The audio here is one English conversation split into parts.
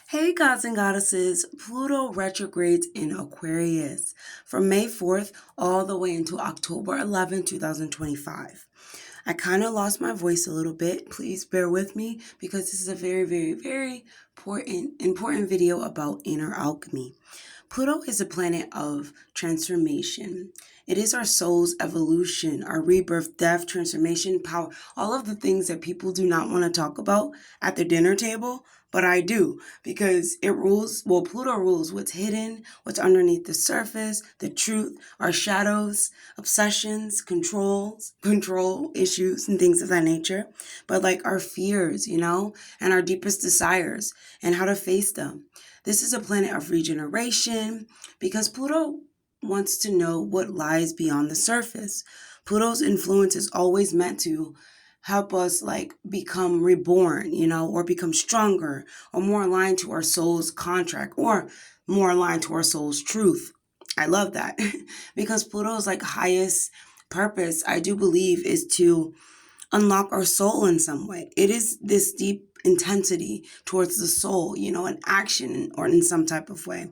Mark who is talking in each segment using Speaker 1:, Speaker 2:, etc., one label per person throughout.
Speaker 1: Hey gods and goddesses, Pluto retrogrades in Aquarius from May 4th all the way into October 11th, 2025. I kind of lost my voice a little bit. Please bear with me because this is a very important video about inner alchemy. Pluto is a planet of transformation. It is our soul's evolution, our rebirth, death, transformation, power, all of the things that people do not want to talk about at the dinner table, but I do because it rules, Pluto rules what's hidden, what's underneath the surface, the truth, our shadows, obsessions, control issues, and things of that nature. But like our fears, and our deepest desires and how to face them. This is a planet of regeneration because Pluto wants to know what lies beyond the surface. Pluto's influence is always meant to help us become reborn, or become stronger or more aligned to our soul's contract or more aligned to our soul's truth. I love that because Pluto's highest purpose, I do believe, is to unlock our soul in some way. It is this deep intensity towards the soul, an action or in some type of way.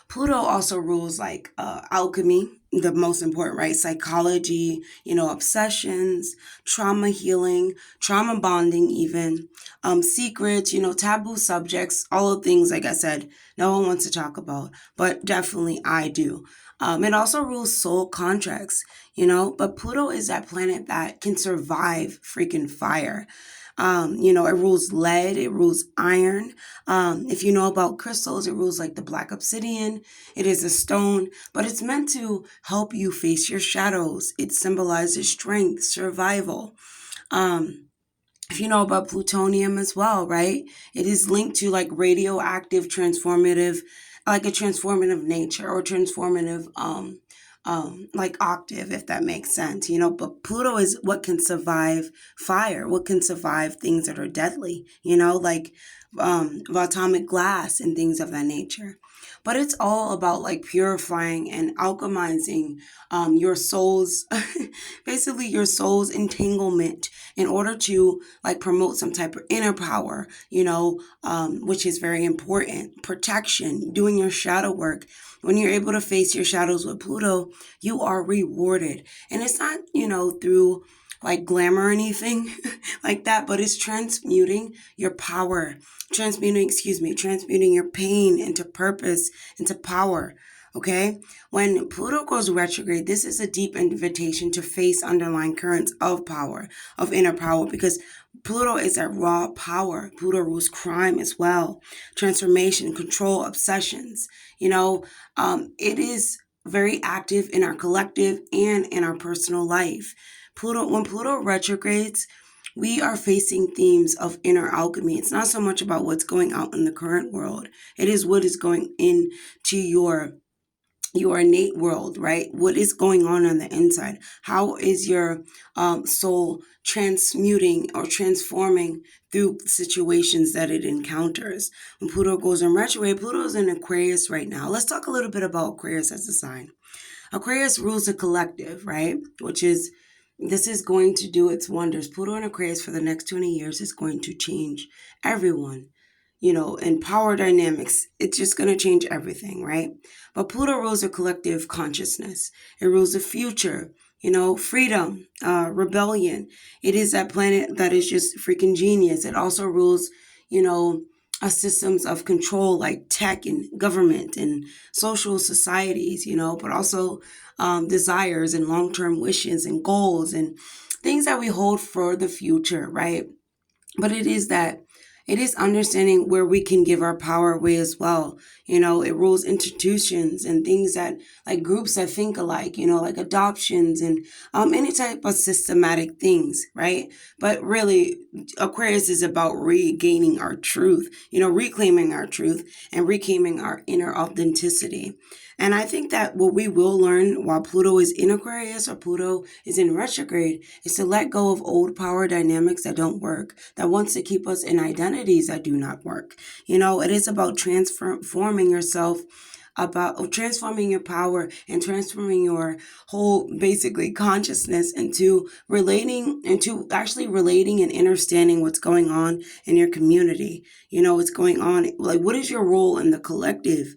Speaker 1: Pluto also rules alchemy, the most important, right? Psychology, obsessions, trauma healing, trauma bonding even, secrets, taboo subjects, all of things, like I said, no one wants to talk about, but definitely I do. It also rules soul contracts, but Pluto is that planet that can survive freaking fire. It rules lead, it rules iron. If you know about crystals, it rules the black obsidian. It is a stone, but it's meant to help you face your shadows. It symbolizes strength, survival. If you know about plutonium as well, right? It is linked to radioactive transformative, a transformative nature or transformative, octave, if that makes sense, but Pluto is what can survive fire, what can survive things that are deadly, atomic glass and things of that nature. But it's all about purifying and alchemizing your soul's, basically your soul's entanglement in order to promote some type of inner power, which is very important. Protection, doing your shadow work. When you're able to face your shadows with Pluto, you are rewarded. And it's not, through glamour or anything like that, but it's transmuting your power, transmuting your pain into purpose, into power. Okay. When Pluto goes retrograde, this is a deep invitation to face underlying currents of power, of inner power, because Pluto is that raw power. Pluto rules crime as well, transformation, control, obsessions. It is very active in our collective and in our personal life. When Pluto retrogrades, we are facing themes of inner alchemy. It's not so much about what's going out in the current world. It is what is going into your innate world, right? What is going on the inside? How is your soul transmuting or transforming through situations that it encounters? When Pluto goes in retrograde, Pluto is in Aquarius right now. Let's talk a little bit about Aquarius as a sign. Aquarius rules the collective, right? This is going to do its wonders. Pluto in Aquarius for the next 20 years is going to change everyone. In power dynamics, it's just going to change everything, right? But Pluto rules a collective consciousness. It rules the future, freedom, rebellion. It is that planet that is just freaking genius. It also rules, a systems of control like tech and government and social societies, but also desires and long-term wishes and goals and things that we hold for the future, right? But it is understanding where we can give our power away as well. It rules institutions and things that groups that think alike, adoptions and any type of systematic things, right? But really, Aquarius is about regaining our truth, reclaiming our truth and reclaiming our inner authenticity. And I think that what we will learn while Pluto is in Aquarius or Pluto is in retrograde is to let go of old power dynamics that don't work, that wants to keep us in identities that do not work. It is about transforming yourself about transforming your power and transforming your whole basically consciousness into actually relating and understanding what's going on in your community. What's going on, like what is your role in the collective.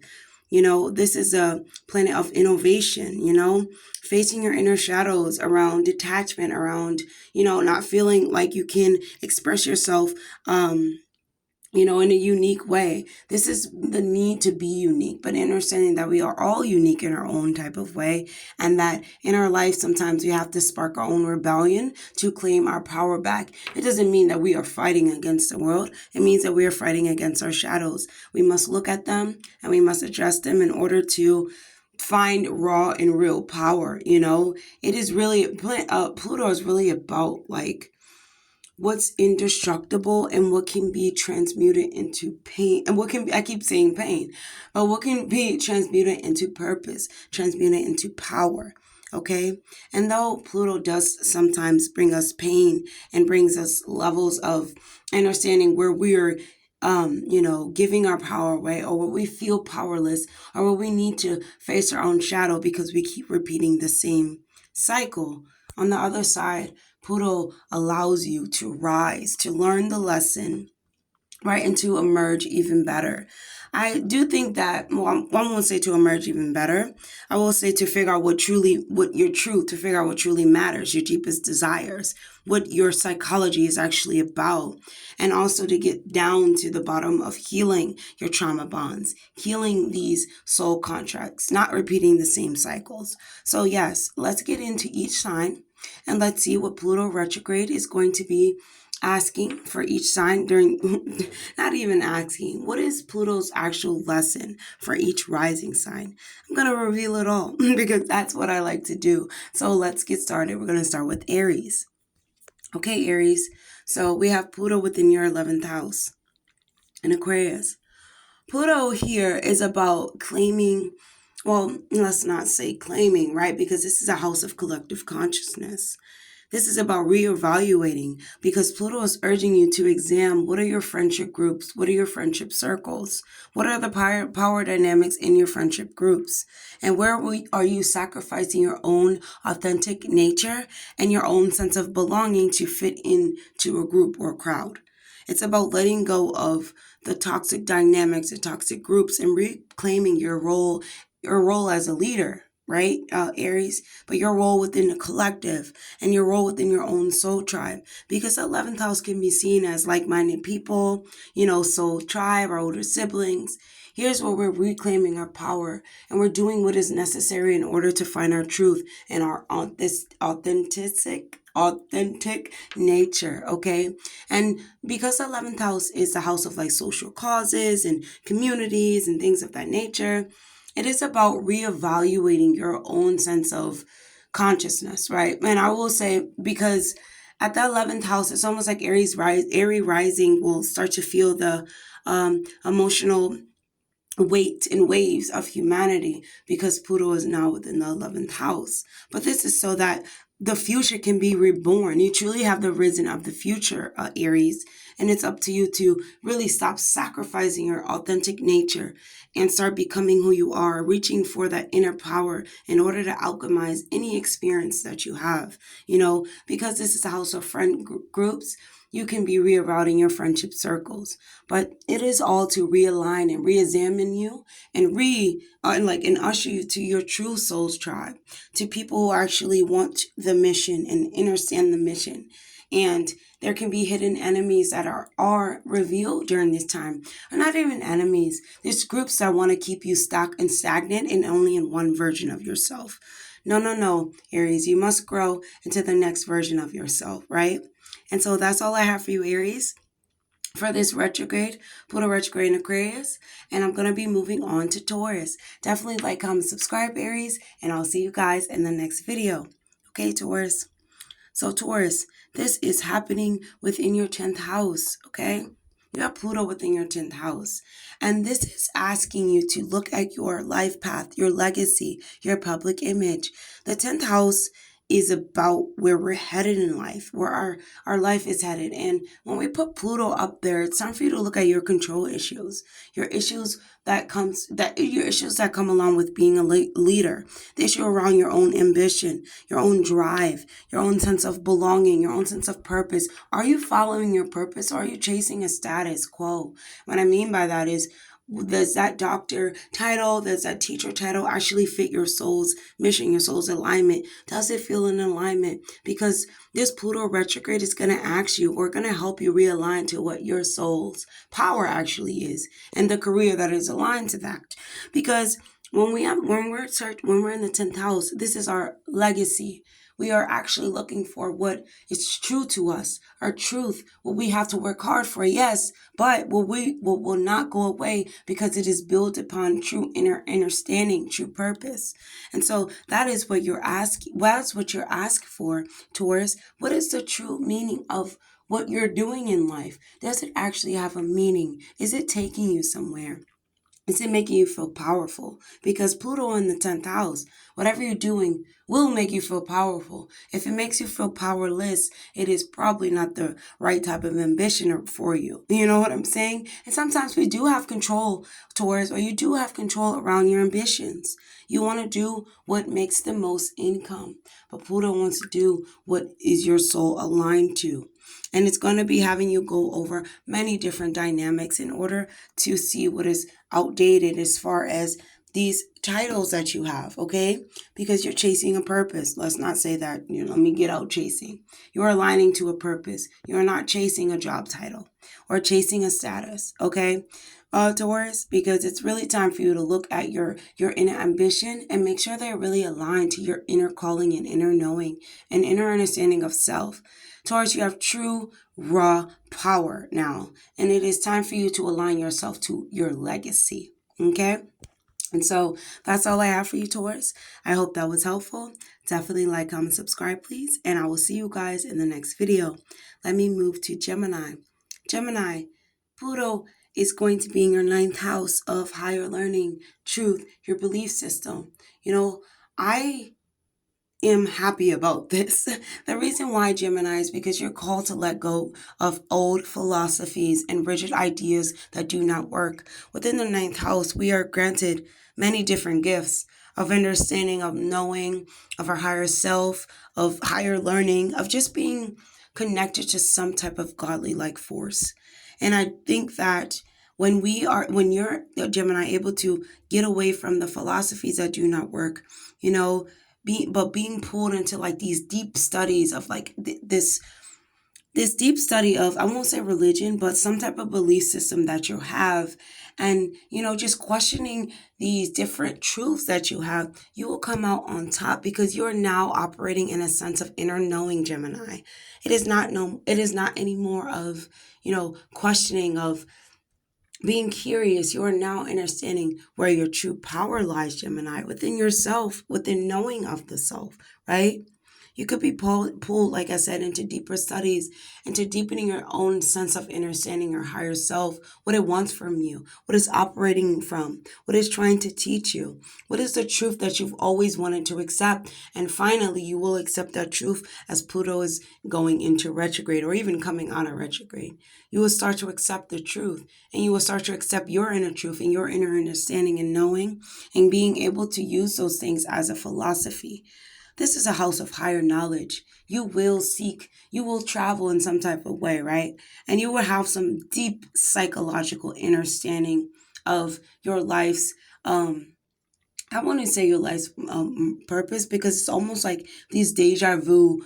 Speaker 1: This is a planet of innovation, facing your inner shadows around detachment, around, not feeling like you can express yourself, in a unique way. This is the need to be unique, but understanding that we are all unique in our own type of way, and that in our life, sometimes we have to spark our own rebellion to claim our power back. It doesn't mean that we are fighting against the world. It means that we are fighting against our shadows. We must look at them and we must address them in order to find raw and real power. It is really, Pluto is really about like what's indestructible and what can be transmuted into pain, and what can be, I keep saying pain, but what can be transmuted into purpose, transmuted into power. Okay. And though Pluto does sometimes bring us pain and brings us levels of understanding where we're giving our power away, or where we feel powerless, or where we need to face our own shadow because we keep repeating the same cycle. On the other side, Pluto allows you to rise, to learn the lesson, right, and to emerge even better. I do think that, well, I won't say to emerge even better. I will say to figure out to figure out what truly matters, your deepest desires, what your psychology is actually about, and also to get down to the bottom of healing your trauma bonds, healing these soul contracts, not repeating the same cycles. So yes, let's get into each sign and let's see what Pluto retrograde is going to be asking for each sign during, not even asking, what is Pluto's actual lesson for each rising sign? I'm going to reveal it all because that's what I like to do. So let's get started. We're going to start with Aries. Okay, Aries. So we have Pluto within your 11th house in Aquarius. Pluto here is about claiming, well, let's not say claiming, right? Because this is a house of collective consciousness. This is about reevaluating, because Pluto is urging you to examine what are your friendship groups, what are your friendship circles, what are the power dynamics in your friendship groups, and where are you sacrificing your own authentic nature and your own sense of belonging to fit into a group or a crowd. It's about letting go of the toxic dynamics, the toxic groups, and reclaiming your role as a leader. Right, Aries, but your role within the collective and your role within your own soul tribe, because the 11th house can be seen as like-minded people, soul tribe, our older siblings. Here's where we're reclaiming our power and we're doing what is necessary in order to find our truth and our authentic nature, okay? And because the 11th house is the house of like social causes and communities and things of that nature, it is about reevaluating your own sense of consciousness, right? And I will say, because at the 11th house, it's almost like Aries rising will start to feel the emotional weight and waves of humanity, because Pluto is now within the 11th house. But this is so that the future can be reborn. You truly have the risen of the future, Aries. And it's up to you to really stop sacrificing your authentic nature and start becoming who you are, reaching for that inner power in order to alchemize any experience that you have. Because this is a house of friend groups, you can be rerouting your friendship circles, but it is all to realign and re-examine you and and usher you to your true soul's tribe, to people who actually want the mission and understand the mission. And there can be hidden enemies that are revealed during this time, or not even enemies. There's groups that want to keep you stuck and stagnant and only in one version of yourself. No, Aries, you must grow into the next version of yourself, right? And so that's all I have for you, Aries, for this retrograde, Pluto retrograde in Aquarius. And I'm going to be moving on to Taurus. Definitely like, comment, subscribe, Aries, and I'll see you guys in the next video. Okay, Taurus. So Taurus, this is happening within your 10th house, okay? You have Pluto within your 10th house. And this is asking you to look at your life path, your legacy, your public image. The 10th house is about where we're headed in life, where our life is headed. And when we put Pluto up there, it's time for you to look at your control issues, your issues your issues that come along with being a leader, the issue around your own ambition, your own drive, your own sense of belonging, your own sense of purpose. Are you following your purpose, or are you chasing a status quo? What I mean by that is, does that doctor title, does that teacher title actually fit your soul's mission, your soul's alignment? Does it feel in alignment? Because this Pluto retrograde is going to ask you, or going to help you realign to what your soul's power actually is, and the career that is aligned to that. Because when we're in the 10th house, this is our legacy. We are actually looking for what is true to us, our truth, what we have to work hard for, yes, but what will not go away, because it is built upon true inner understanding, true purpose. And so that is what you're asking. That's what you're asking for, Taurus. What is the true meaning of what you're doing in life? Does it actually have a meaning? Is it taking you somewhere? Is it making you feel powerful? Because Pluto in the 10th house, whatever you're doing will make you feel powerful. If it makes you feel powerless, it is probably not the right type of ambition for you. You know what I'm saying? And sometimes we do have control, Taurus, or you do have control around your ambitions. You want to do what makes the most income. But Pluto wants to do what is your soul aligned to. And it's going to be having you go over many different dynamics in order to see what is outdated as far as these titles that you have, okay? Because you're chasing a purpose. Let's not say that, let me get out chasing. You're aligning to a purpose. You're not chasing a job title or chasing a status, okay? Taurus, because it's really time for you to look at your inner ambition and make sure they're really aligned to your inner calling and inner knowing and inner understanding of self. Taurus, you have true, raw power now, and it is time for you to align yourself to your legacy, okay? And so that's all I have for you, Taurus. I hope that was helpful. Definitely like, comment, subscribe, please, and I will see you guys in the next video. Let me move to Gemini. Gemini, Pluto is going to be in your 9th house of higher learning, truth, your belief system. I am happy about this. The reason why, Gemini, is because you're called to let go of old philosophies and rigid ideas that do not work. Within the 9th house, we are granted many different gifts of understanding, of knowing, of our higher self, of higher learning, of just being connected to some type of godly-like force. And I think that when you're, Gemini, able to get away from the philosophies that do not work, being pulled into like these deep studies of like this deep study of, I won't say religion, but some type of belief system that you have, and just questioning these different truths that you have, you will come out on top, because you're now operating in a sense of inner knowing, Gemini. It is not anymore of questioning, of being curious. You are now understanding where your true power lies, Gemini, within yourself, within knowing of the self, right? You could be pulled, like I said, into deeper studies, into deepening your own sense of understanding your higher self, what it wants from you, what it's operating from, what it's trying to teach you, what is the truth that you've always wanted to accept. And finally, you will accept that truth as Pluto is going into retrograde, or even coming out of retrograde. You will start to accept the truth, and you will start to accept your inner truth and your inner understanding and knowing, and being able to use those things as a philosophy. This is a house of higher knowledge. You will travel in some type of way, right? And you will have some deep psychological understanding of your life's, I want to say your life's purpose, because it's almost like these deja vu,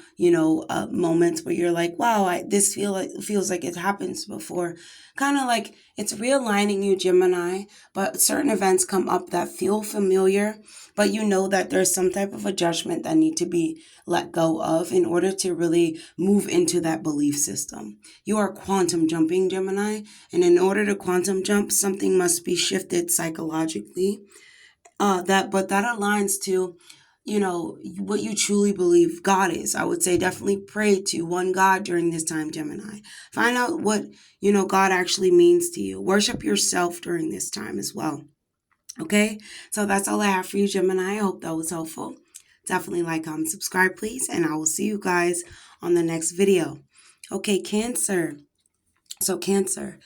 Speaker 1: moments where you're like, wow, this feels like it happens before. Kind of like it's realigning you, Gemini, but certain events come up that feel familiar, but you know that there's some type of adjustment that need to be let go of in order to really move into that belief system. You are quantum jumping, Gemini, and in order to quantum jump, something must be shifted psychologically. That aligns to, what you truly believe God is. I would say definitely pray to one God during this time, Gemini. Find out what, God actually means to you. Worship yourself during this time as well. Okay? So that's all I have for you, Gemini. I hope that was helpful. Definitely like, comment, subscribe, please, and I will see you guys on the next video. Okay, Cancer. So Cancer,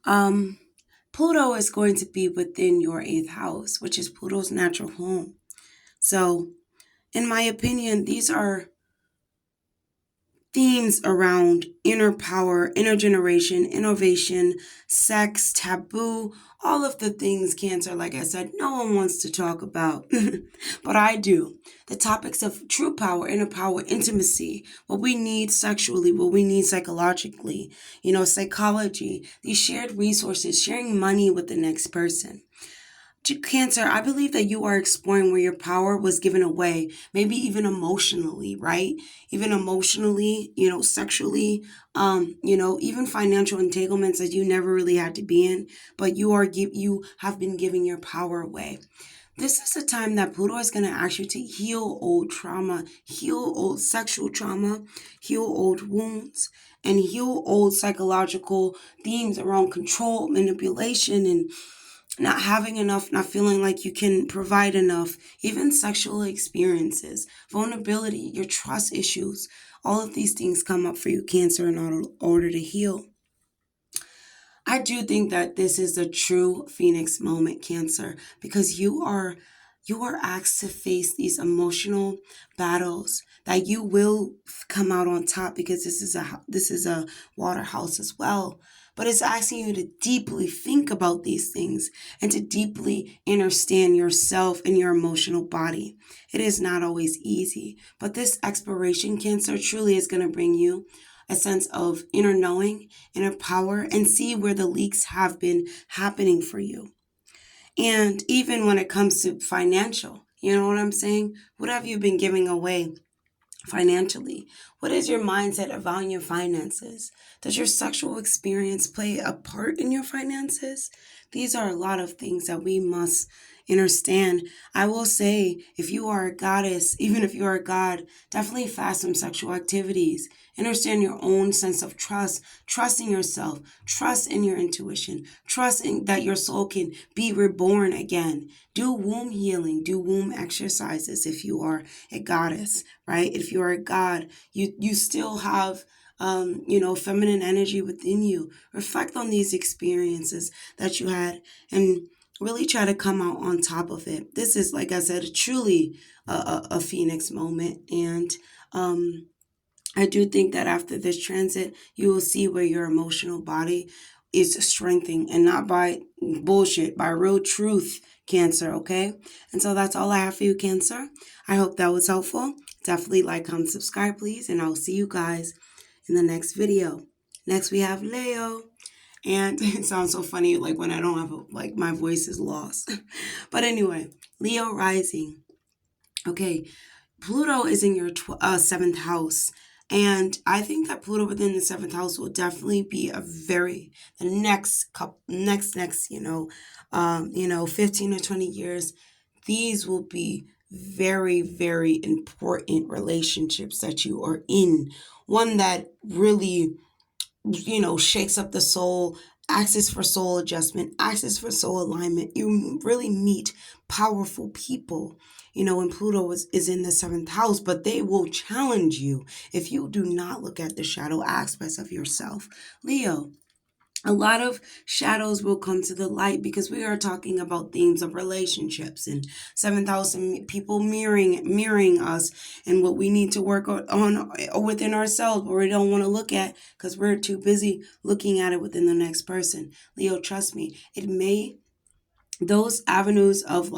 Speaker 1: Pluto is going to be within your 8th house, which is Pluto's natural home. So, in my opinion, these are themes around inner power, intergeneration, innovation, sex, taboo, all of the things, Cancer, like I said, no one wants to talk about, but I do. The topics of true power, inner power, intimacy, what we need sexually, what we need psychologically, psychology, these shared resources, sharing money with the next person. Cancer, I believe that you are exploring where your power was given away, maybe even emotionally, right? Even emotionally, sexually, even financial entanglements that you never really had to be in, but you have been giving your power away. This is a time that Pluto is going to ask you to heal old trauma, heal old sexual trauma, heal old wounds, and heal old psychological themes around control, manipulation, and not having enough, not feeling like you can provide enough, even sexual experiences, vulnerability, your trust issues. All of these things come up for you, Cancer, in order to heal. I do think that this is a true Phoenix moment, Cancer, because you are asked to face these emotional battles that you will come out on top, because this is a water house as well. But it's asking you to deeply think about these things and to deeply understand yourself and your emotional body. It is not always easy, but this exploration, Cancer, truly is going to bring you a sense of inner knowing, inner power, and see where the leaks have been happening for you. And even when it comes to financial, you know what I'm saying? What have you been giving away financially? What is your mindset around your finances? Does your sexual experience play a part in your finances? These are a lot of things that we must understand. I will say, if you are a goddess, even if you are a god, definitely fast some sexual activities. Understand your own sense of trust in yourself, trust in your intuition, trust in that your soul can be reborn again. Do womb healing, do womb exercises if you are a goddess, right? If you are a god, you still have feminine energy within you. Reflect on these experiences that you had and really try to come out on top of it. This is, like I said, truly a Phoenix moment. And I do think that after this transit, you will see where your emotional body is strengthening, and not by bullshit, by real truth, Cancer, okay? And so that's all I have for you, Cancer. I hope that was helpful. Definitely like, comment, subscribe, please, and I'll see you guys in the next video. Next, we have Leo. And it sounds so funny, like when I don't have, my voice is lost. But anyway, Leo rising. Okay, Pluto is in your 7th house. And I think that Pluto within the 7th house will definitely be the next 15 or 20 years. These will be very, very important relationships that you are in. One that really, shakes up the soul, access for soul adjustment, access for soul alignment. You really meet powerful people, when Pluto is in the 7th house, but they will challenge you if you do not look at the shadow aspects of yourself. Leo, a lot of shadows will come to the light because we are talking about themes of relationships and 7th house and people mirroring us and what we need to work on within ourselves, but we don't want to look at because we're too busy looking at it within the next person. Leo, trust me, those avenues of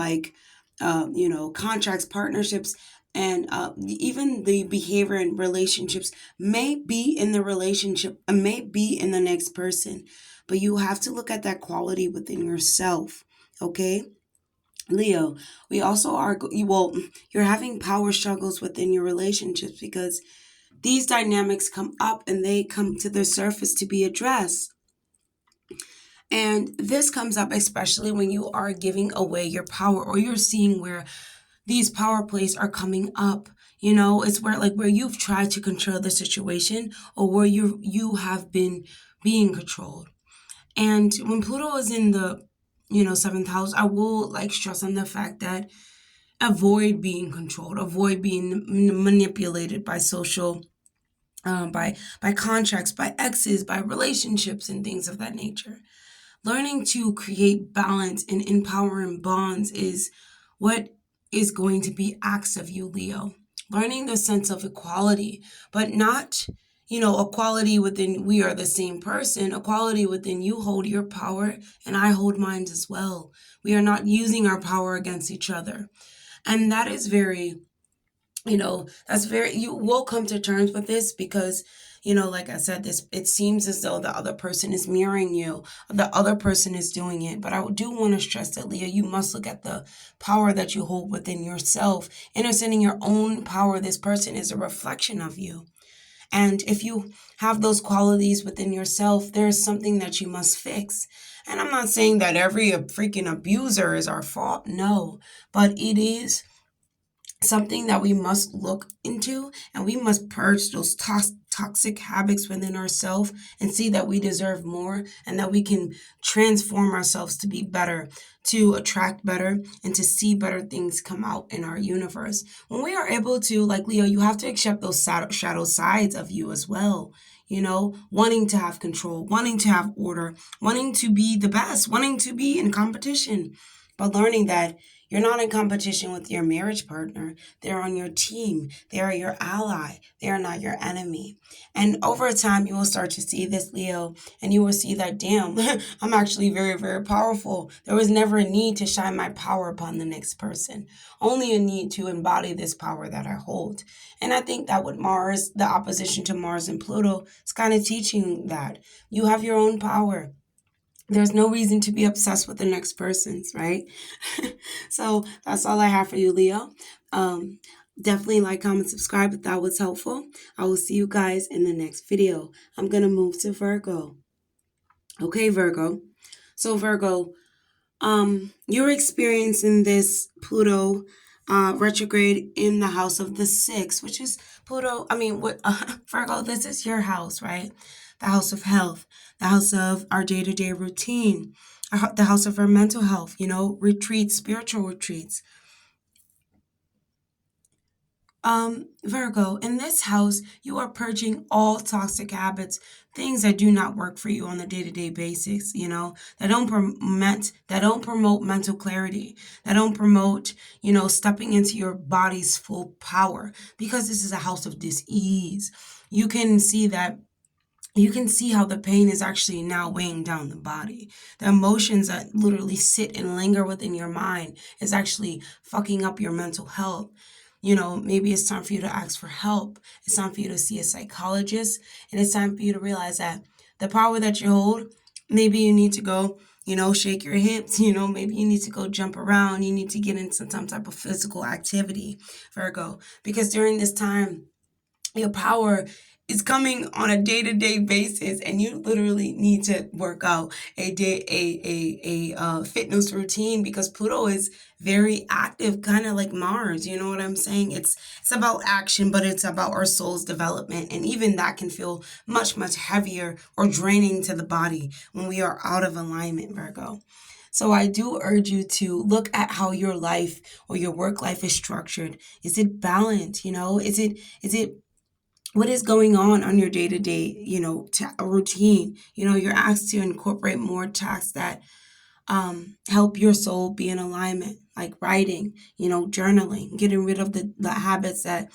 Speaker 1: contracts, partnerships, and even the behavior and relationships may be in the relationship, may be in the next person, but you have to look at that quality within yourself, okay? Leo, we also you're having power struggles within your relationships because these dynamics come up and they come to the surface to be addressed. And this comes up especially when you are giving away your power, or you're seeing where these power plays are coming up. It's where you've tried to control the situation, or where you have been being controlled. And when Pluto is in the 7th house, I will stress on the fact that avoid being controlled, avoid being manipulated by social, by contracts, by exes, by relationships, and things of that nature. Learning to create balance and empowering bonds is what is going to be asked of you, Leo. Learning the sense of equality, but not, equality within we are the same person, equality within you hold your power and I hold mine as well. We are not using our power against each other. And that is very, you will come to terms with this because, like I said, it seems as though the other person is mirroring you, the other person is doing it. But I do want to stress that, Leo, you must look at the power that you hold within yourself. Understanding your own power, this person is a reflection of you. And if you have those qualities within yourself, there's something that you must fix. And I'm not saying that every freaking abuser is our fault. No, but it is something that we must look into, and we must purge those toxic habits within ourselves and see that we deserve more and that we can transform ourselves to be better, to attract better, and to see better things come out in our universe. When we are able to, like Leo, you have to accept those shadow sides of you as well. Wanting to have control, wanting to have order, wanting to be the best, wanting to be in competition, but learning that you're not in competition with your marriage partner. They're on your team. They are your ally. They are not your enemy. And over time, you will start to see this, Leo, and you will see that, damn, I'm actually very, very powerful. There was never a need to shine my power upon the next person, only a need to embody this power that I hold. And I think that with Mars, the opposition to Mars and Pluto, is kind of teaching that you have your own power. There's no reason to be obsessed with the next person's, right? So that's all I have for you, Leo. Definitely like, comment, subscribe if that was helpful. I will see you guys in the next video. I'm going to move to Virgo. Okay, Virgo. So Virgo, you're experiencing this Pluto retrograde in the house of the 6th, which is Pluto. Virgo, this is your house, right? The house of health, the house of our day-to-day routine, the house of our mental health, retreats, spiritual retreats. Virgo, in this house, you are purging all toxic habits, things that do not work for you on a day-to-day basis, that don't promote mental clarity, that don't promote, stepping into your body's full power, because this is a house of dis-ease. You can see how the pain is actually now weighing down the body. The emotions that literally sit and linger within your mind is actually fucking up your mental health. Maybe it's time for you to ask for help. It's time for you to see a psychologist. And it's time for you to realize that the power that you hold, maybe you need to go, shake your hips, maybe you need to go jump around. You need to get into some type of physical activity, Virgo. Because during this time, your power is coming on a day-to-day basis, and you literally need to work out a fitness routine, because Pluto is very active, kind of like Mars. You know what I'm saying? It's about action, but it's about our soul's development, and even that can feel much, much heavier or draining to the body when we are out of alignment, Virgo. So I do urge you to look at how your life or your work life is structured. Is it balanced? Is it what is going on your day-to-day, routine? You're asked to incorporate more tasks that help your soul be in alignment, like writing, journaling, getting rid of the habits that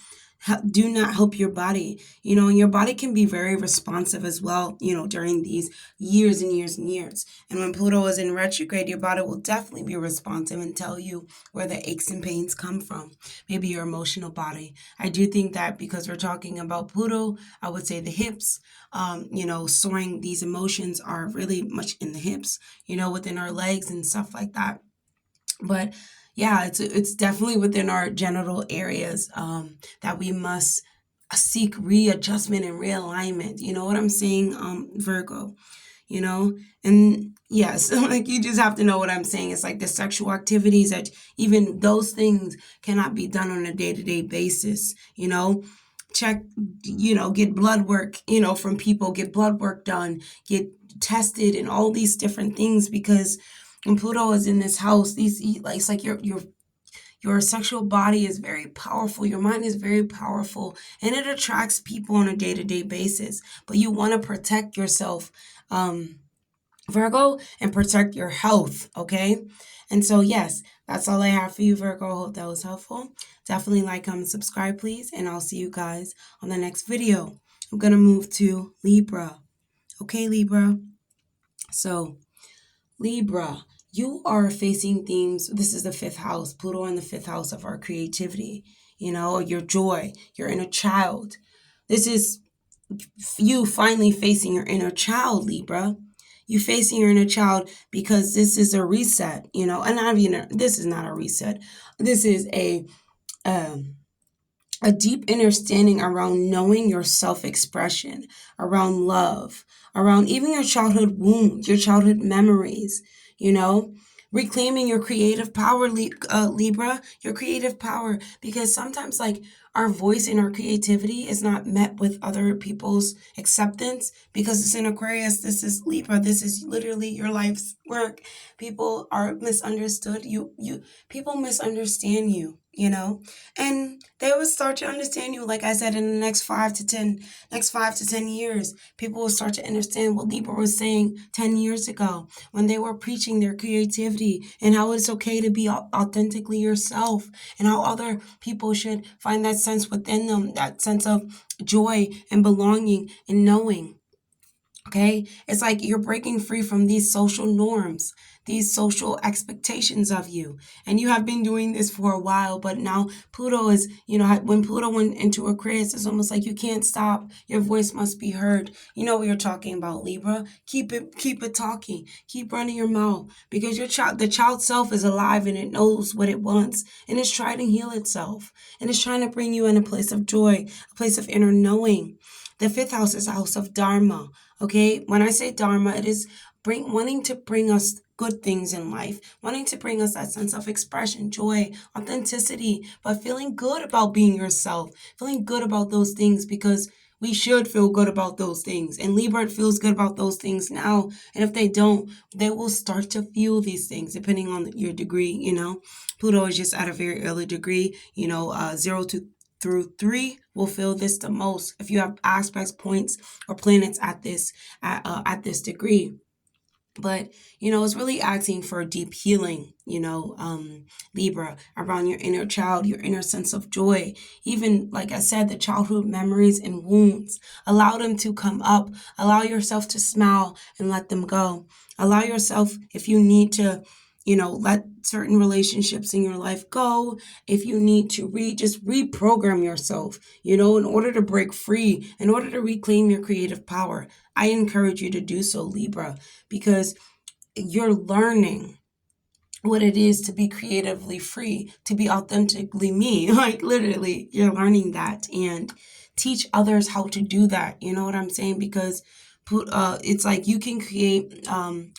Speaker 1: do not help your body, and your body can be very responsive as well, during these years and years and years. And when Pluto is in retrograde, your body will definitely be responsive and tell you where the aches and pains come from, maybe your emotional body. I do think that because we're talking about Pluto, I would say the hips, storing these emotions are really much in the hips, within our legs and stuff like that. But yeah, it's definitely within our genital areas that we must seek readjustment and realignment. You know what I'm saying, Virgo? And yes, like, you just have to know what I'm saying. It's like the sexual activities, that even those things cannot be done on a day-to-day basis. Check, get blood work, from people, get blood work done, get tested, and all these different things, because when Pluto is in this house, it's like Your sexual body is very powerful. Your mind is very powerful, and it attracts people on a day-to-day basis. But you want to protect yourself, Virgo, and protect your health, okay? And so, yes, that's all I have for you, Virgo. I hope that was helpful. Definitely like, comment, subscribe, please, and I'll see you guys on the next video. I'm going to move to Libra. Okay, Libra? So, Libra, you are facing themes. This is the fifth house, Pluto in the fifth house of our creativity, your joy, your inner child. This is you finally facing your inner child, Libra. You facing your inner child because this is a reset, and not even, this is not a reset. This is a deep understanding around knowing your self-expression, around love, around even your childhood wounds, your childhood memories, reclaiming your creative power, Libra, your creative power, because sometimes like our voice and our creativity is not met with other people's acceptance because it's in Aquarius. This is Libra. This is literally your life's work. People are misunderstood. People misunderstand you, and they will start to understand you. Like I said, in the next 5 to 10 years, people will start to understand what Libra was saying 10 years ago when they were preaching their creativity and how it's okay to be authentically yourself and how other people should find that sense within them, that sense of joy and belonging and knowing. Okay, it's like you're breaking free from these social norms, these social expectations of you. And you have been doing this for a while, but now Pluto is, when Pluto went into Aquarius, it's almost like you can't stop. Your voice must be heard. You know what you're talking about, Libra. Keep it talking. Keep running your mouth because the child self is alive and it knows what it wants and it's trying to heal itself and it's trying to bring you in a place of joy, a place of inner knowing. The fifth house is a house of Dharma. Okay, when I say Dharma, it is wanting to bring us good things in life, wanting to bring us that sense of expression, joy, authenticity, but feeling good about being yourself, feeling good about those things because we should feel good about those things. And Libra feels good about those things now. And if they don't, they will start to feel these things depending on your degree, Pluto is just at a very early degree, 0 through 3 will feel this the most if you have aspects, points, or planets at this degree. But it's really asking for a deep healing, Libra, around your inner child, your inner sense of joy. Even like I said, the childhood memories and wounds, allow them to come up. Allow yourself to smile and let them go. Allow yourself, if you need to, let certain relationships in your life go. If you need to just reprogram yourself, in order to break free, in order to reclaim your creative power. I encourage you to do so, Libra, because you're learning what it is to be creatively free, to be authentically me. Like literally, you're learning that, and teach others how to do that. You know what I'm saying? Because it's like you can create,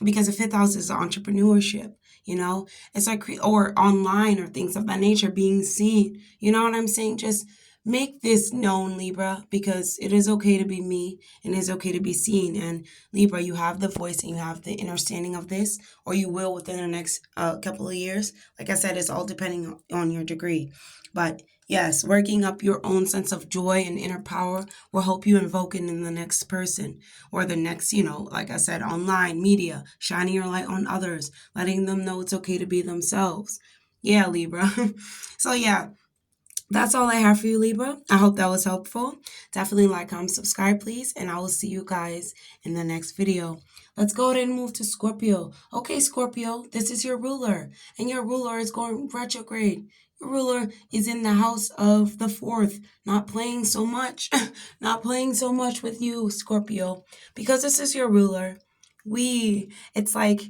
Speaker 1: because the fifth house is entrepreneurship. It's like, or online or things of that nature, being seen. You know what I'm saying? Just make this known, Libra, because it is okay to be me and it is okay to be seen. And Libra, you have the voice and you have the understanding of this, or you will within the next couple of years. Like I said, it's all depending on your degree. But yes, working up your own sense of joy and inner power will help you invoke it in the next person or the next, like I said, online media, shining your light on others, letting them know it's okay to be themselves. Yeah, Libra. So yeah, that's all I have for you, Libra. I hope that was helpful. Definitely like, comment, subscribe, please. And I will see you guys in the next video. Let's go ahead and move to Scorpio. Okay, Scorpio, this is your ruler. And your ruler is going retrograde. Your ruler is in the house of the fourth. Not playing so much. Not playing so much with you, Scorpio. Because this is your ruler. It's like,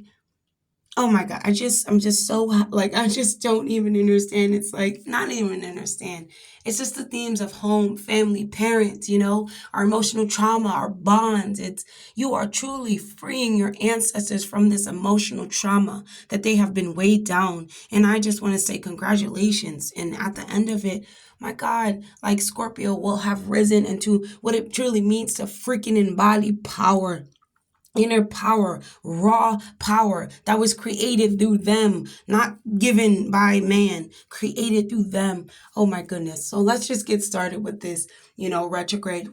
Speaker 1: oh my God, I'm just so, like, I just don't even understand. It's like, not even understand. It's just the themes of home, family, parents, our emotional trauma, our bonds. You are truly freeing your ancestors from this emotional trauma that they have been weighed down. And I just want to say congratulations. And at the end of it, my God, like Scorpio will have risen into what it truly means to freaking embody power. inner power, raw power that was created through them, not given by man, created through them. Oh my goodness. So let's just get started with this, retrograde.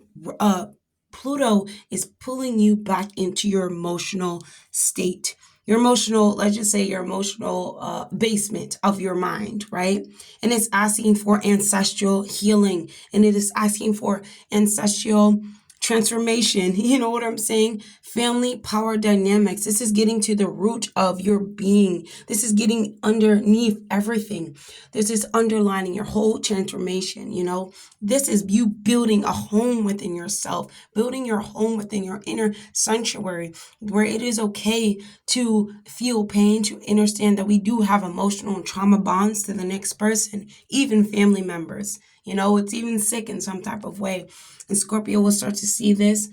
Speaker 1: Pluto is pulling you back into your emotional state. Your emotional, let's just say your emotional basement of your mind, right? And it's asking for ancestral healing, and it is asking for ancestral transformation. You know what I'm saying? Family power dynamics. This is getting to the root of your being. This is getting underneath everything. This is underlining your whole transformation. This is you building a home within yourself, building your home within your inner sanctuary, where it is okay to feel pain, to understand that we do have emotional and trauma bonds to the next person, even family members. It's even sick in some type of way. And Scorpio will start to see this,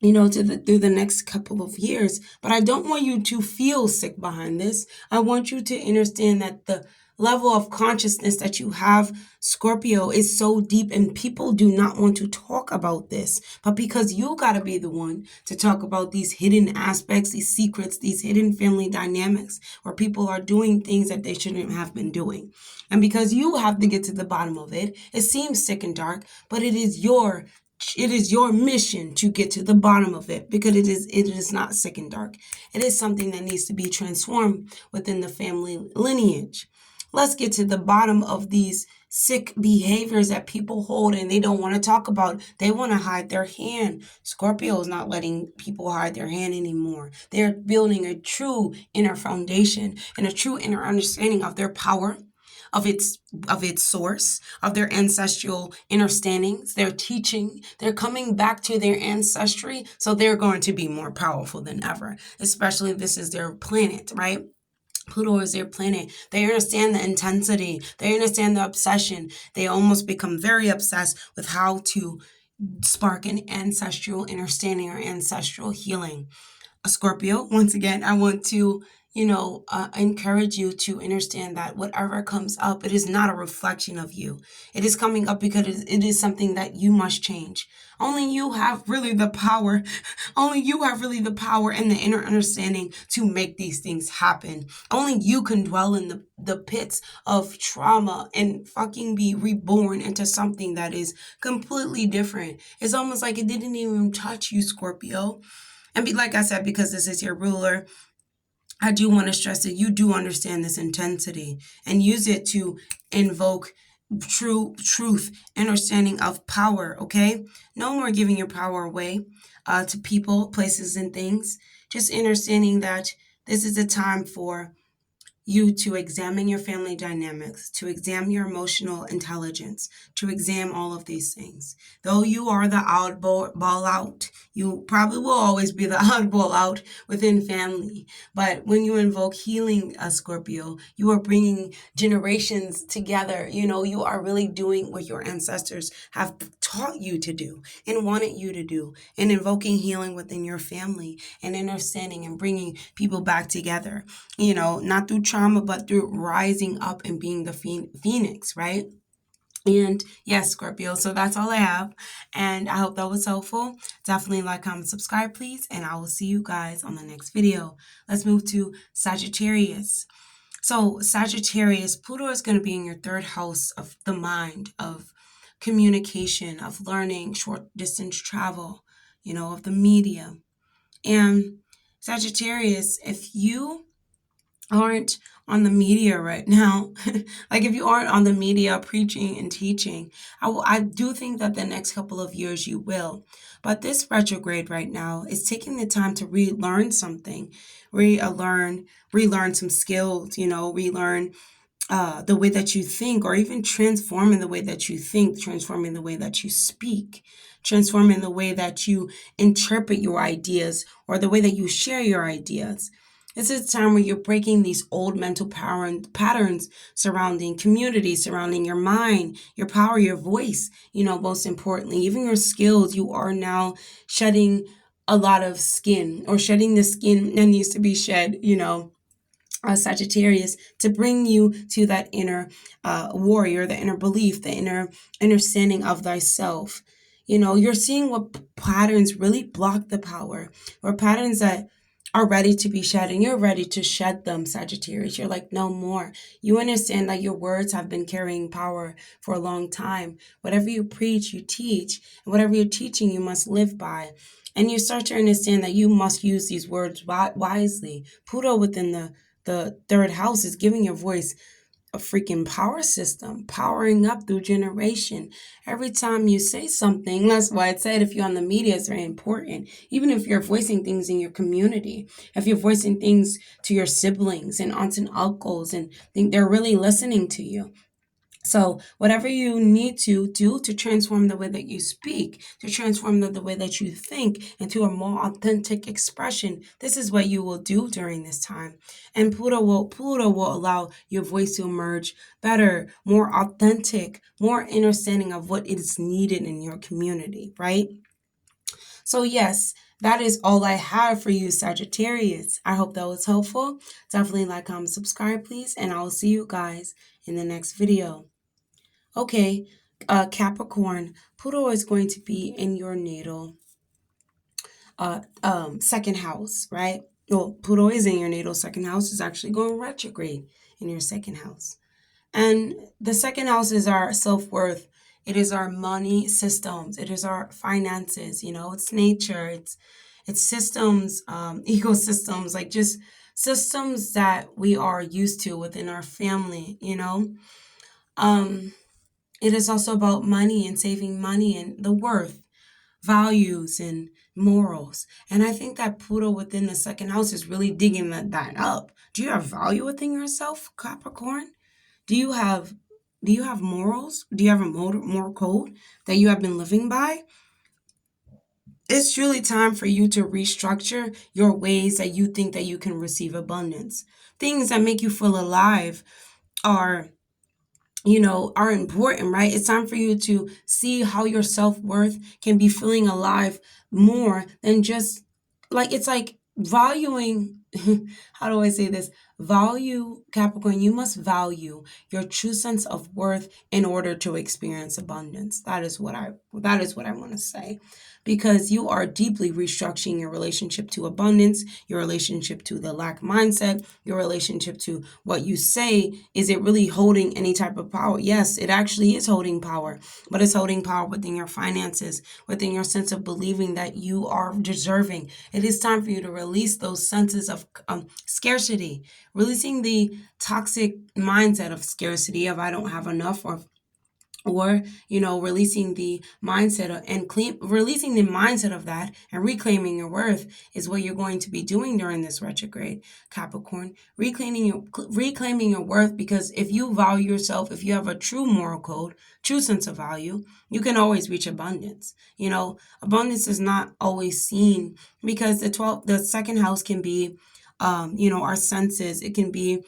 Speaker 1: through the next couple of years. But I don't want you to feel sick behind this. I want you to understand that the level of consciousness that you have, Scorpio, is so deep, and people do not want to talk about this. But because you got to be the one to talk about these hidden aspects, these secrets, these hidden family dynamics, where people are doing things that they shouldn't have been doing. And because you have to get to the bottom of it, it seems sick and dark, but it is your mission to get to the bottom of it, because it is not sick and dark. It is something that needs to be transformed within the family lineage. Let's get to the bottom of these sick behaviors that people hold and they don't want to talk about. They want to hide their hand. Scorpio is not letting people hide their hand anymore. They're building a true inner foundation and a true inner understanding of their power, of its source, of their ancestral understandings, their teaching. They're coming back to their ancestry, so they're going to be more powerful than ever, especially if this is their planet, right? Pluto is their planet. They understand the intensity. They understand the obsession. They almost become very obsessed with how to spark an ancestral understanding or ancestral healing. Scorpio, once again, I want to, encourage you to understand that whatever comes up, it is not a reflection of you. It is coming up because it is something that you must change. Only you have really the power. Only you have really the power and the inner understanding to make these things happen. Only you can dwell in the pits of trauma and fucking be reborn into something that is completely different. It's almost like it didn't even touch you, Scorpio. And like I said, because this is your ruler, I do want to stress that you do understand this intensity and use it to invoke truth, understanding of power, okay? No more giving your power away to people, places, and things. Just understanding that this is a time for you to examine your family dynamics, to examine your emotional intelligence, to examine all of these things. Though you are the oddball out, you probably will always be the oddball out within family. But when you invoke healing, Scorpio, you are bringing generations together. You are really doing what your ancestors have taught you to do and wanted you to do, and invoking healing within your family and understanding and bringing people back together, not through trauma, but through rising up and being the phoenix, right? And yes, Scorpio, so that's all I have. And I hope that was helpful. Definitely like, comment, subscribe, please. And I will see you guys on the next video. Let's move to Sagittarius. So Sagittarius, Pluto is going to be in your third house of the mind, of communication, of learning, short distance travel, of the media. And Sagittarius, if you aren't on the media right now, like if you aren't on the media preaching and teaching, I do think that the next couple of years you will. But this retrograde right now is taking the time to relearn something, relearn some skills, relearn the way that you think, or even transforming the way that you think, transforming the way that you speak, transforming the way that you interpret your ideas, or the way that you share your ideas. This is a time where you're breaking these old mental patterns surrounding community, surrounding your mind, your power, your voice, most importantly, even your skills. You are now shedding a lot of skin, or shedding the skin that needs to be shed, Sagittarius, to bring you to that inner warrior, the inner belief, the inner understanding of thyself. You know, you're seeing what patterns really block the power, or patterns that are ready to be shed, and you're ready to shed them, Sagittarius. You're like, no more. You understand that your words have been carrying power for a long time. Whatever you preach, you teach, and whatever you're teaching, you must live by. And you start to understand that you must use these words wisely. Pluto within the third house is giving your voice a freaking power system, powering up through generation. Every time you say something, that's why I said if you're on the media, it's very important. Even if you're voicing things in your community, if you're voicing things to your siblings and aunts and uncles, and think they're really listening to you. So whatever you need to do to transform the way that you speak, to transform the way that you think into a more authentic expression, this is what you will do during this time. And Pluto will allow your voice to emerge better, more authentic, more understanding of what is needed in your community, right? So yes, that is all I have for you, Sagittarius. I hope that was helpful. Definitely like, comment, subscribe, please, and I will see you guys in the next video. Okay, Capricorn, Pluto is going to be in your natal second house, right? Well, Pluto is in your natal second house. It's actually going retrograde in your second house. And the second house is our self-worth. It is our money systems. It is our finances, it's nature. It's systems, ecosystems, like just systems that we are used to within our family. It is also about money and saving money and the worth, values, and morals. And I think that Pluto within the second house is really digging that up. Do you have value within yourself, Capricorn? Do you have morals? Do you have a moral code that you have been living by? It's truly time for you to restructure your ways that you think that you can receive abundance. Things that make you feel alive are are important, right? It's time for you to see how your self-worth can be feeling alive more than just it's like valuing how do I say this? Value, Capricorn, you must value your true sense of worth in order to experience abundance. That is what I want to say. Because you are deeply restructuring your relationship to abundance, your relationship to the lack mindset, your relationship to what you say. Is it really holding any type of power? Yes, it actually is holding power, but it's holding power within your finances, within your sense of believing that you are deserving. It is time for you to release those senses of scarcity, releasing the toxic mindset of scarcity, of I don't have enough, or releasing the mindset releasing the mindset of that and reclaiming your worth is what you're going to be doing during this retrograde, Capricorn. Reclaiming your worth, because if you value yourself, if you have a true moral code, true sense of value, you can always reach abundance. Abundance is not always seen, because the second house can be our senses. It can be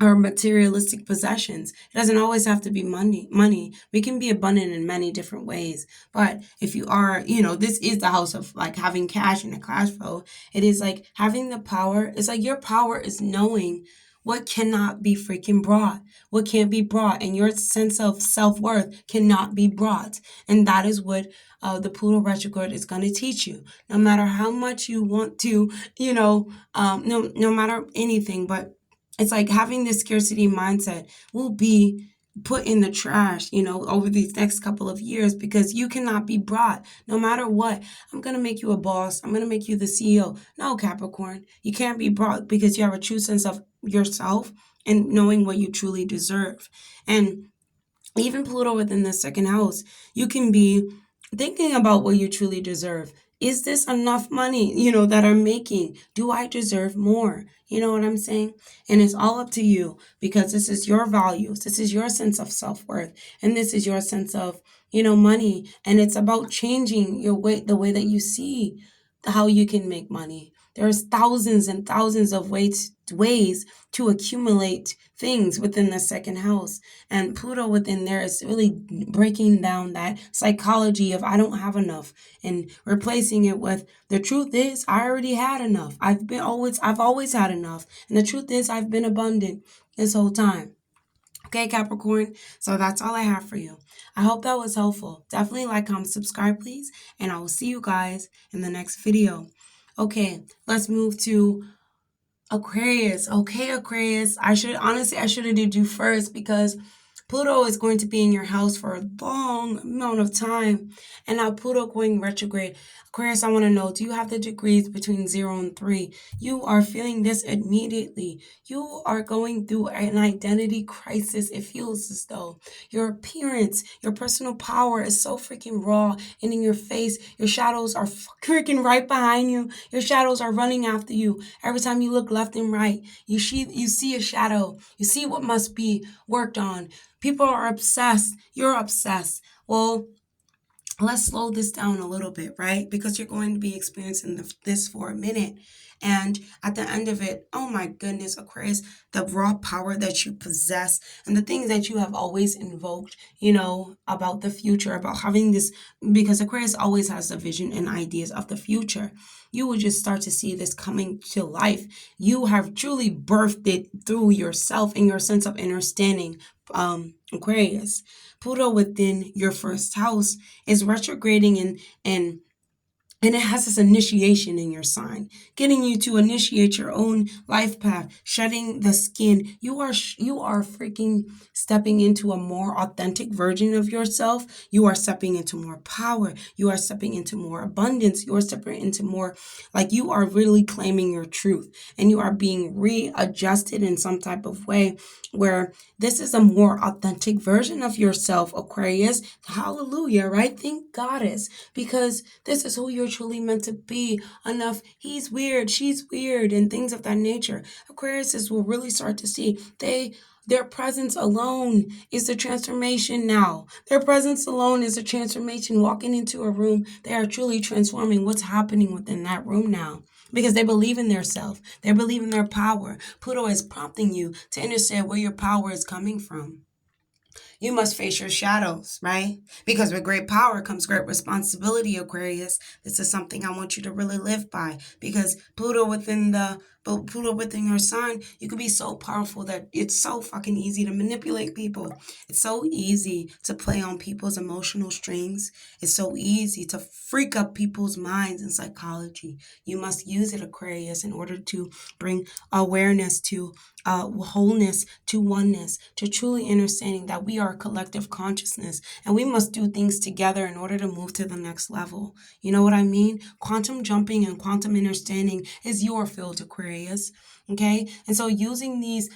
Speaker 1: our materialistic possessions. It doesn't always have to be money. We can be abundant in many different ways. But if you are, this is the house of like having cash and a cash flow. It is like having the power. It's like your power is knowing what cannot be freaking brought, what can't be brought, and your sense of self-worth cannot be brought. And that is what the Pluto retrograde is going to teach you. No matter how much you want to, no matter anything, but it's like having this scarcity mindset will be put in the trash, over these next couple of years, because you cannot be brought no matter what. I'm going to make you a boss. I'm going to make you the CEO. No, Capricorn, you can't be brought, because you have a true sense of yourself and knowing what you truly deserve. And even Pluto within the second house, you can be thinking about what you truly deserve. Is this enough money, that I'm making? Do I deserve more? You know what I'm saying? And it's all up to you, because this is your values. This is your sense of self-worth. And this is your sense of, money. And it's about changing the way that you see how you can make money. There's thousands and thousands of ways to accumulate things within the second house. And Pluto within there is really breaking down that psychology of I don't have enough, and replacing it with the truth is I already had enough. I've always had enough. And the truth is I've been abundant this whole time. Okay, Capricorn? So that's all I have for you. I hope that was helpful. Definitely like, comment, subscribe, please. And I will see you guys in the next video. Okay, let's move to Aquarius. Okay, Aquarius. I should have did you first because Pluto is going to be in your house for a long amount of time. And now Pluto going retrograde. Aquarius, I want to know, do you have the degrees between 0 and 3? You are feeling this immediately. You are going through an identity crisis. It feels as though your appearance, your personal power is so freaking raw and in your face. Your shadows are freaking right behind you. Your shadows are running after you. Every time you look left and right, you see a shadow. You see what must be worked on. People are obsessed. You're obsessed. Well, let's slow this down a little bit, right? Because you're going to be experiencing this for a minute. And at the end of it, oh my goodness, Aquarius, the raw power that you possess and the things that you have always invoked, about the future, about having this, because Aquarius always has the vision and ideas of the future. You will just start to see this coming to life. You have truly birthed it through yourself and your sense of understanding, Aquarius. Pluto within your first house is retrograding and it has this initiation in your sign, getting you to initiate your own life path, shedding the skin. You are freaking stepping into a more authentic version of yourself. You are stepping into more power. You are stepping into more abundance. You are stepping into more, like you are really claiming your truth and you are being readjusted in some type of way where this is a more authentic version of yourself, Aquarius. Hallelujah, right? Thank Goddess, because this is who you're truly meant to be. Enough, he's weird, she's weird, and things of that nature. Aquariuses will really start to see their presence alone is the transformation now. Their presence alone is a transformation. Walking into a room, they are truly transforming what's happening within that room now. Because they believe in their self. They believe in their power. Pluto is prompting you to understand where your power is coming from. You must face your shadows, right? Because with great power comes great responsibility, Aquarius. This is something I want you to really live by, because Pluto within your sign, you can be so powerful that it's so fucking easy to manipulate people. It's so easy to play on people's emotional strings. It's so easy to freak up people's minds in psychology. You must use it, Aquarius, in order to bring awareness to wholeness, to oneness, to truly understanding that we are a collective consciousness and we must do things together in order to move to the next level. You know what I mean? Quantum jumping and quantum understanding is your field, Aquarius. Okay, and so using these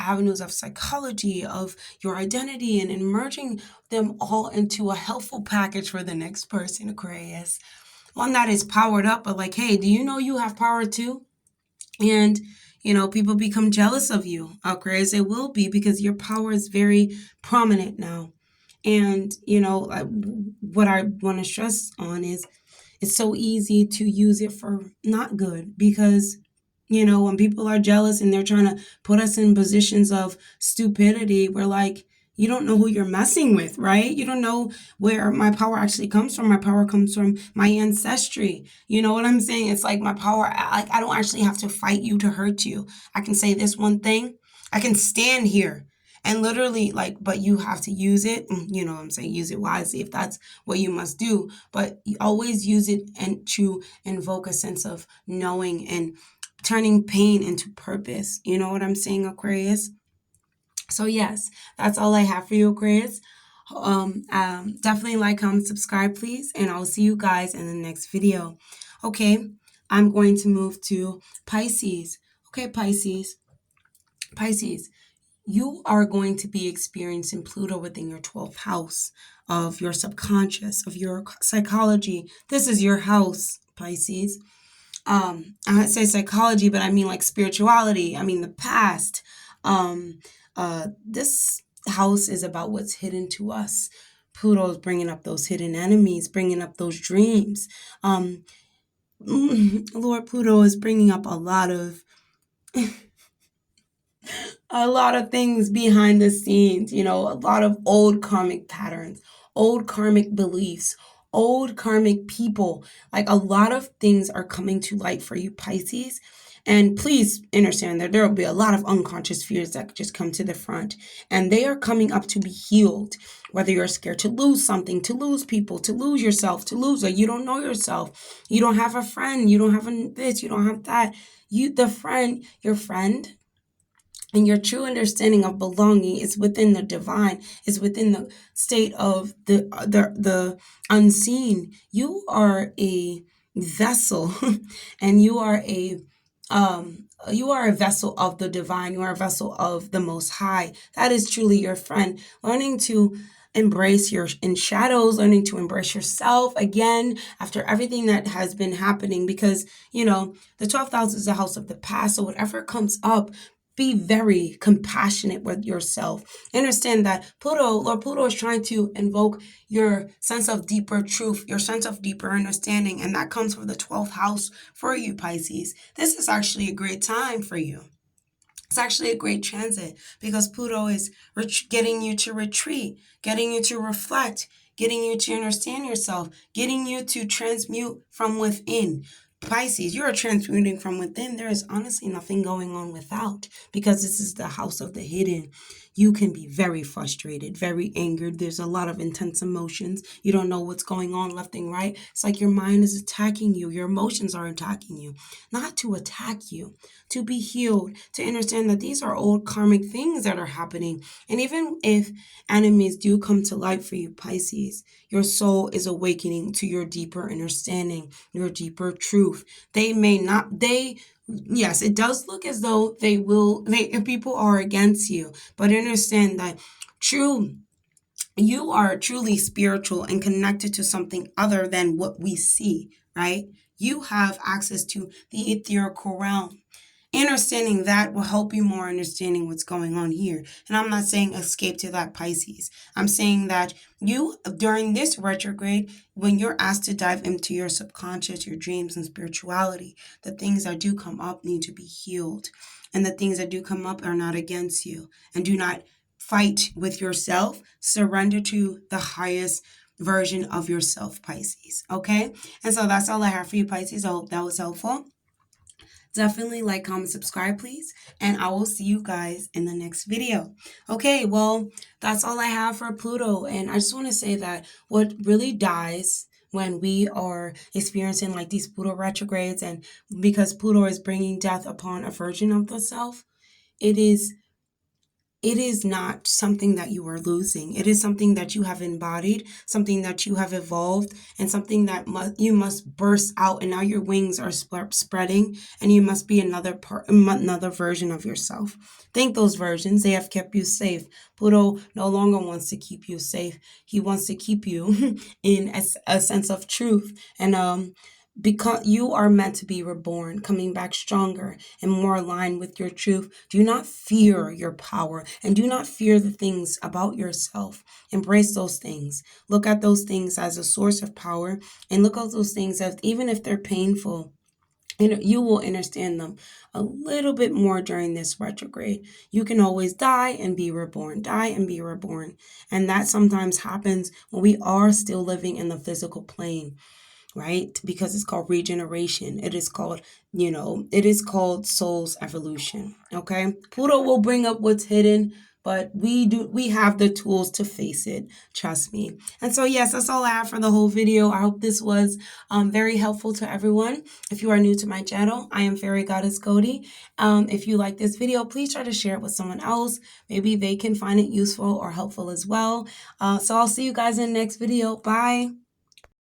Speaker 1: avenues of psychology, of your identity, and merging them all into a helpful package for the next person, Aquarius. One that is powered up, but like, hey, do you know you have power too? And people become jealous of you, Aquarius. It will be, because your power is very prominent now. And, what I want to stress on is it's so easy to use it for not good, because, when people are jealous and they're trying to put us in positions of stupidity, we're like, you don't know who you're messing with, right? You don't know where my power actually comes from. My power comes from my ancestry. You know what I'm saying? It's like my power, I don't actually have to fight you to hurt you. I can say this one thing. I can stand here and literally, but you have to use it. You know what I'm saying? Use it wisely if that's what you must do. But you always use it and to invoke a sense of knowing and turning pain into purpose. You know what I'm saying, Aquarius? So yes, that's all I have for you, Aquarius. Definitely like, comment, subscribe, please, and I'll see you guys in the next video. Okay, I'm going to move to Pisces. Okay, Pisces, you are going to be experiencing Pluto within your 12th house of your subconscious, of your psychology. This is your house, Pisces. I say psychology, but I mean like spirituality. I mean the past. This house is about what's hidden to us. Pluto is bringing up those hidden enemies, bringing up those dreams. Lord Pluto is bringing up a lot of things behind the scenes, a lot of old karmic patterns, old karmic beliefs, old karmic people. Like, a lot of things are coming to light for you, Pisces. And please understand that there will be a lot of unconscious fears that just come to the front, and they are coming up to be healed. Whether you're scared to lose something, to lose people, to lose yourself, to lose, or you don't know yourself, you don't have a friend, you don't have this, you don't have that. Your friend, and your true understanding of belonging is within the divine, is within the state of the unseen. You are a vessel, and you are a vessel of the divine. You are a vessel of the Most High. That is truly your friend. Learning to embrace your in shadows, learning to embrace yourself again after everything that has been happening, because the 12th house is the house of the past. So whatever comes up, be very compassionate with yourself. Understand that Lord Pluto is trying to invoke your sense of deeper truth, your sense of deeper understanding, and that comes from the 12th house for you, Pisces. This is actually a great time for you. It's actually a great transit because Pluto is getting you to retreat, getting you to reflect, getting you to understand yourself, getting you to transmute from within. Pisces, you are transmuting from within. There is honestly nothing going on without, because this is the house of the hidden. You can be very frustrated, very angered. There's a lot of intense emotions. You don't know what's going on left and right. It's like your mind is attacking you. Your emotions are attacking you. Not to attack you, to be healed, to understand that these are old karmic things that are happening. And even if enemies do come to light for you, Pisces, your soul is awakening to your deeper understanding, your deeper truth. Yes, it does look as though people are against you, but understand that you are truly spiritual and connected to something other than what we see, right? You have access to the ethereal realm. Understanding that will help you more understanding what's going on here. And I'm not saying escape to that, Pisces. I'm saying that you, during this retrograde, when you're asked to dive into your subconscious, your dreams and spirituality, the things that do come up need to be healed. And the things that do come up are not against you. And do not fight with yourself. Surrender to the highest version of yourself, Pisces. Okay? And so that's all I have for you, Pisces. I hope that was helpful. Definitely like, comment, subscribe, please. And I will see you guys in the next video. Okay, well, that's all I have for Pluto. And I just want to say that what really dies when we are experiencing like these Pluto retrogrades, and because Pluto is bringing death upon a version of the self, it is not something that you are losing. It is something that you have embodied, something that you have evolved, and something that you must burst out. And now your wings are spreading, and you must be another version of yourself. Thank those versions. They have kept you safe. Pluto no longer wants to keep you safe. He wants to keep you in a sense of truth. And because you are meant to be reborn, coming back stronger and more aligned with your truth. Do not fear your power, and do not fear the things about yourself. Embrace those things. Look at those things as a source of power, and look at those things as, even if they're painful, and you will understand them a little bit more during this retrograde. You can always die and be reborn, die and be reborn. And that sometimes happens when we are still living in the physical plane, right? Because it's called regeneration. It is called soul's evolution. Okay. Pluto will bring up what's hidden, but we have the tools to face it. Trust me. And so, yes, that's all I have for the whole video. I hope this was very helpful to everyone. If you are new to my channel, I am Fairy Goddess Cody. If you like this video, please try to share it with someone else. Maybe they can find it useful or helpful as well. So I'll see you guys in the next video. Bye.